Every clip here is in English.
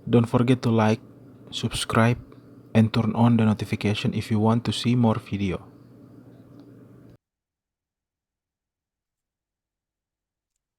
Don't forget to like, subscribe, and turn on the notification if you want to see more video.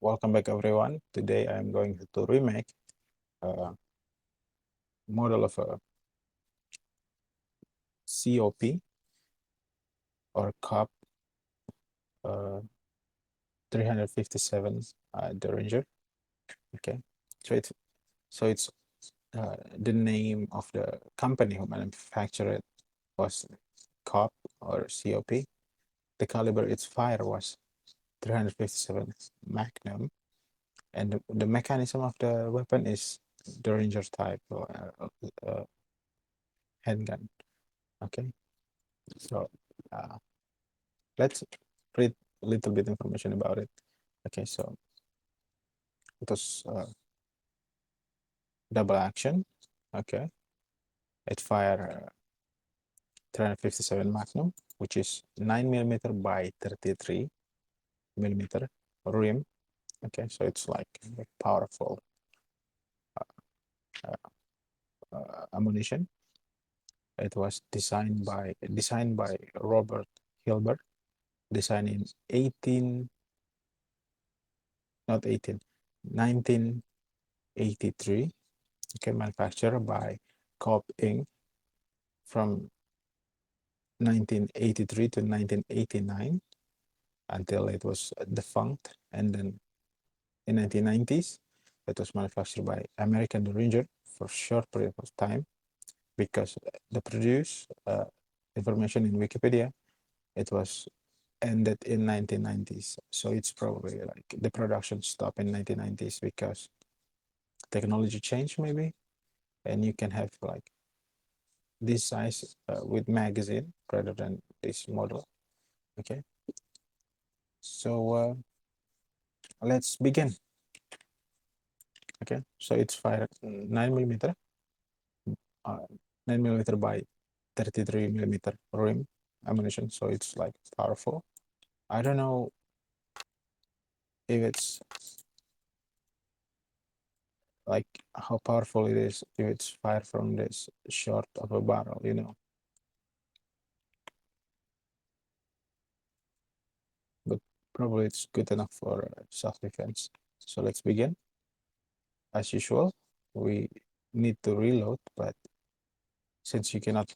Welcome back everyone. Today I am going to remake a model of a COP or COP 357 Derringer. Okay, so it's the name of the company who manufactured it was COP or COP. The caliber its fire was 357 Magnum, and the mechanism of the weapon is Derringer type handgun. Okay, so uh, let's read a little bit information about it. Okay, so it was double action. Okay, it fired 357 Magnum, which is 9mm by 33mm rim. Okay, so it's like a powerful ammunition. It was designed by Robert Hilbert, designed in 1983. Okay, manufactured by Cobb Inc. from 1983 to 1989 until it was defunct, and then in 1990s it was manufactured by American Derringer for a short period of time because the produce information in Wikipedia, it was ended in 1990s, so it's probably like the production stopped in 1990s because technology changed maybe, and you can have like this size with magazine rather than this model. Okay, so let's begin. Okay, so it's fired 9mm, 9mm by 33mm rim ammunition, so it's like powerful. I don't know if it's like how powerful it is if it's fired from this short of a barrel, you know. But probably it's good enough for self-defense. So let's begin. As usual, we need to reload, but since you cannot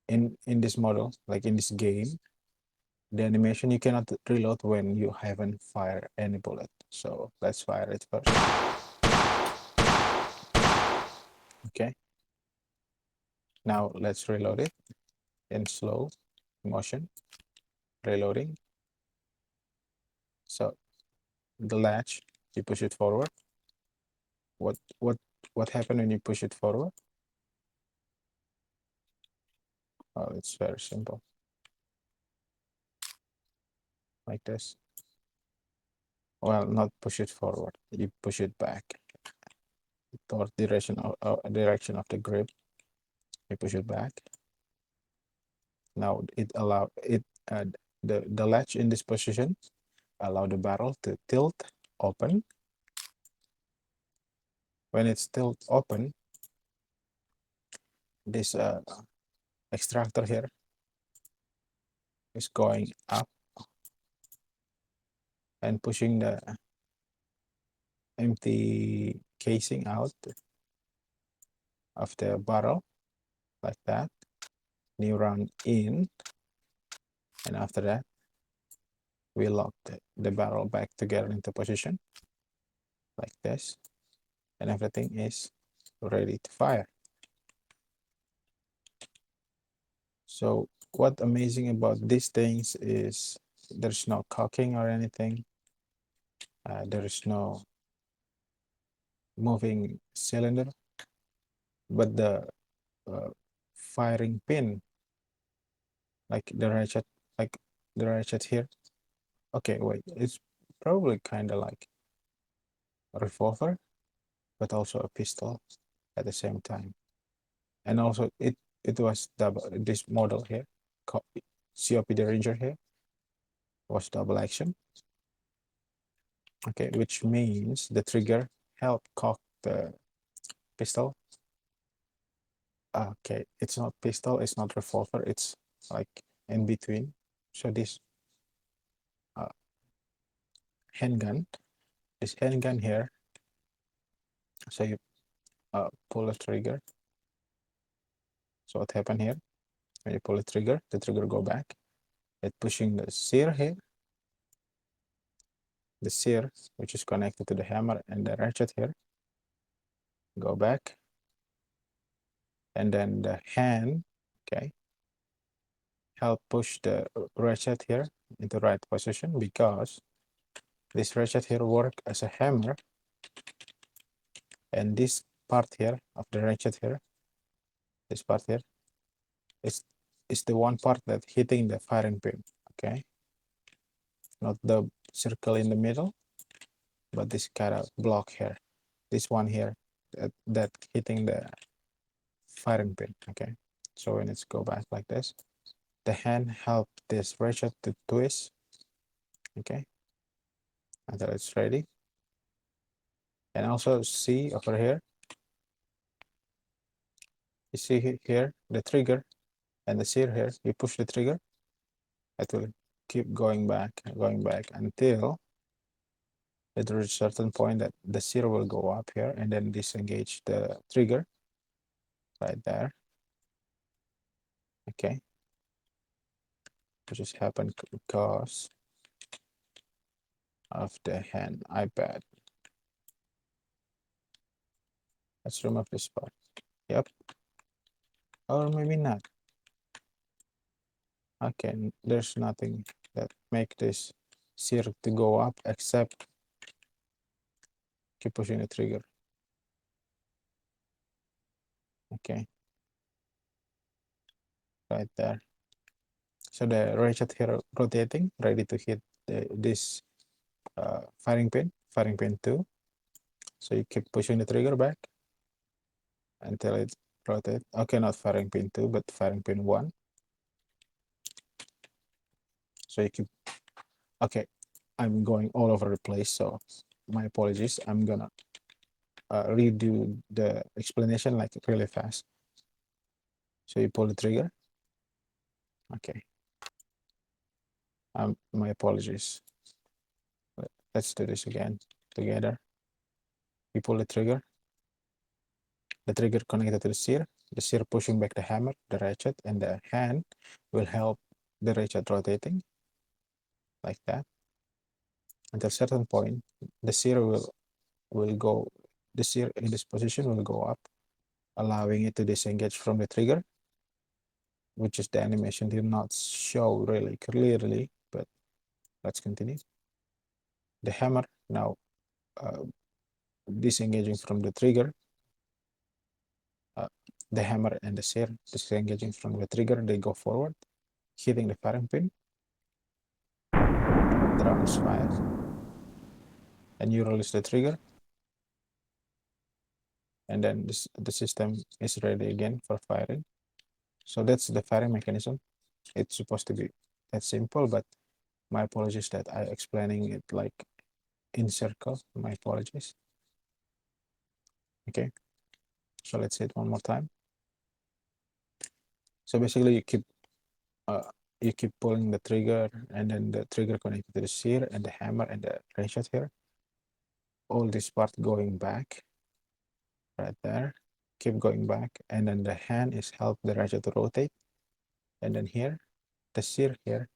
in this model, like in this game, the animation you cannot reload when you haven't fired any bullet. So let's fire it first. Okay. Now let's reload it in slow motion. Reloading. So the latch, you push it forward. What happened when you push it forward? Oh, it's very simple. Like this. Well, not push it forward. You push it back toward direction of the grip. You push it back. Now it allow it the latch in this position allow the barrel to tilt open. When it's tilt open, this extractor here is going up and pushing the empty casing out of the barrel like that. New round in, and after that we lock the barrel back together into position like this, and everything is ready to fire. So what amazing about these things is there's no cocking or anything. There is no moving cylinder, but the uh, firing pin, like the ratchet here. Okay, wait, it's probably kind of like a revolver, but also a pistol at the same time. And also it was double, this model here, COP Derringer here, was double action. Okay, which means the trigger helped cock the pistol. Okay, it's not pistol, it's not revolver, it's like in between. So this handgun, this handgun here, so you pull the trigger. So what happened here? When you pull the trigger go back. It's pushing the sear here. The sear, which is connected to the hammer and the ratchet here, go back. And then the hand, okay, help push the ratchet here into right position, because this ratchet here work as a hammer, and this part here of the ratchet here, this part here is the one part that hitting the firing pin, okay, not the circle in the middle, but this kind of block here, this one here, that hitting the firing pin, okay. So when it's go back like this, the hand help this ratchet to twist, okay, until it's ready. And also see over here, you see here the trigger and the sear here, you push the trigger, it will keep going back until it reaches a certain point that the sear will go up here and then disengage the trigger right there, okay, which just happened because of the hand iPad. Let's remove this part. Yep, or maybe not. Okay, there's nothing that make this sear to go up except keep pushing the trigger. Okay, right there. So the ratchet here rotating, ready to hit this firing pin 2. So you keep pushing the trigger back until it rotates. Okay, not firing pin 2, but firing pin 1. So you keep, okay, I'm going all over the place, so my apologies. I'm gonna redo the explanation like really fast. So you pull the trigger. Okay. My apologies. Let's do this again together. You pull the trigger connected to the sear pushing back the hammer, the ratchet, and the hand will help the ratchet rotating like that. Until a certain point, the sear will go, the sear in this position will go up, allowing it to disengage from the trigger, which is the animation did not show really clearly, but let's continue. The hammer now disengaging from the trigger. The hammer and the sear disengaging from the trigger, they go forward, hitting the firing pin. The round is fired, and you release the trigger, and then the system is ready again for firing. So that's the firing mechanism. It's supposed to be that simple, but my apologies that I explaining it like in circle. My apologies. Okay, so let's say it one more time. So basically you keep pulling the trigger, and then the trigger connected to the sear and the hammer and the ratchet here. All this part going back right there, keep going back, and then the hand is help the ratchet to rotate, and then here the sear here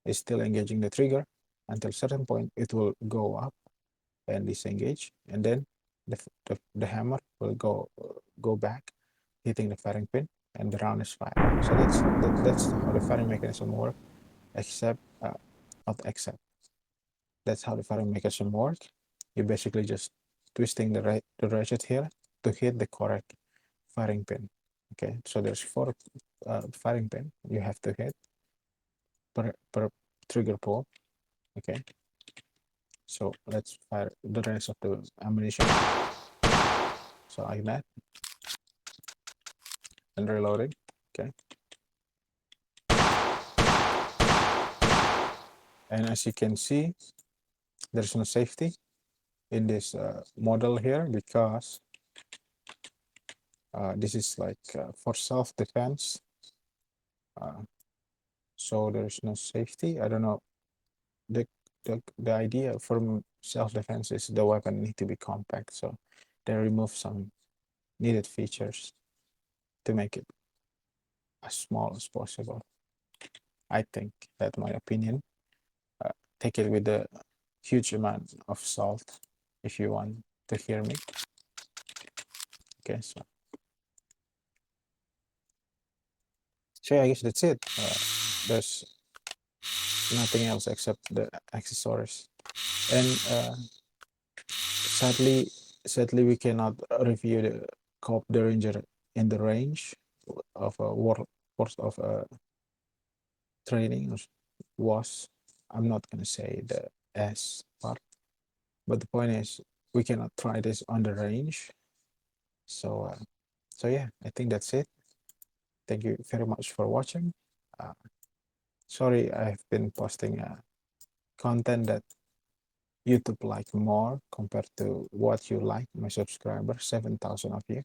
is still engaging the trigger until a certain point it will go up and disengage, and then the hammer will go back, hitting the firing pin, and the round is fired. So that's how the firing mechanism works, except not except that's how the firing mechanism works. You basically just twisting the ratchet here to hit the correct firing pin. Okay, so there's 4 firing pin you have to hit per trigger pull. Okay, so let's fire the rest of the ammunition. So like that, and reloading. Okay, and as you can see, there's no safety in this model here, because This is like for self-defense. So there is no safety. I don't know. The idea for self-defense is the weapon need to be compact. So they remove some needed features to make it as small as possible. I think that's my opinion. Take it with a huge amount of salt if you want to hear me. Okay, so yeah, I guess that's it. There's nothing else except the accessories, and sadly we cannot review the Cope Derringer in the range of a world of training was. I'm not gonna say the S part, but the point is we cannot try this on the range. So so yeah, I think that's it. Thank you very much for watching. Sorry, I've been posting content that YouTube like more compared to what you like, my subscribers, 7,000 of you.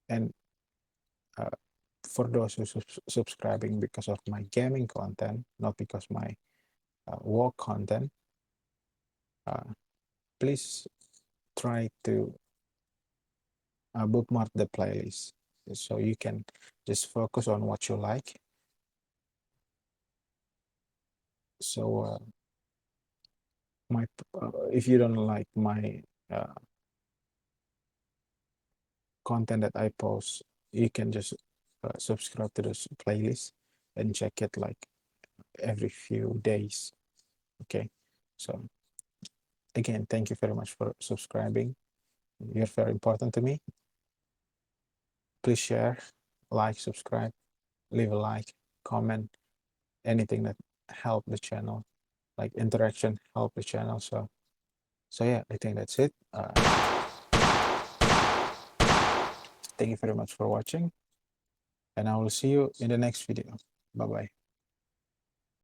And for those who subscribing because of my gaming content, not because my WOG content, please try to bookmark the playlist so you can just focus on what you like. So my if you don't like my content that I post, you can just subscribe to this playlist and check it like every few days. Okay, so again, thank you very much for subscribing. You're very important to me. Please share, like, subscribe, leave a like, comment, anything that help the channel, like interaction help the channel. So yeah, I think that's it. Thank you very much for watching, and I will see you in the next video. Bye bye.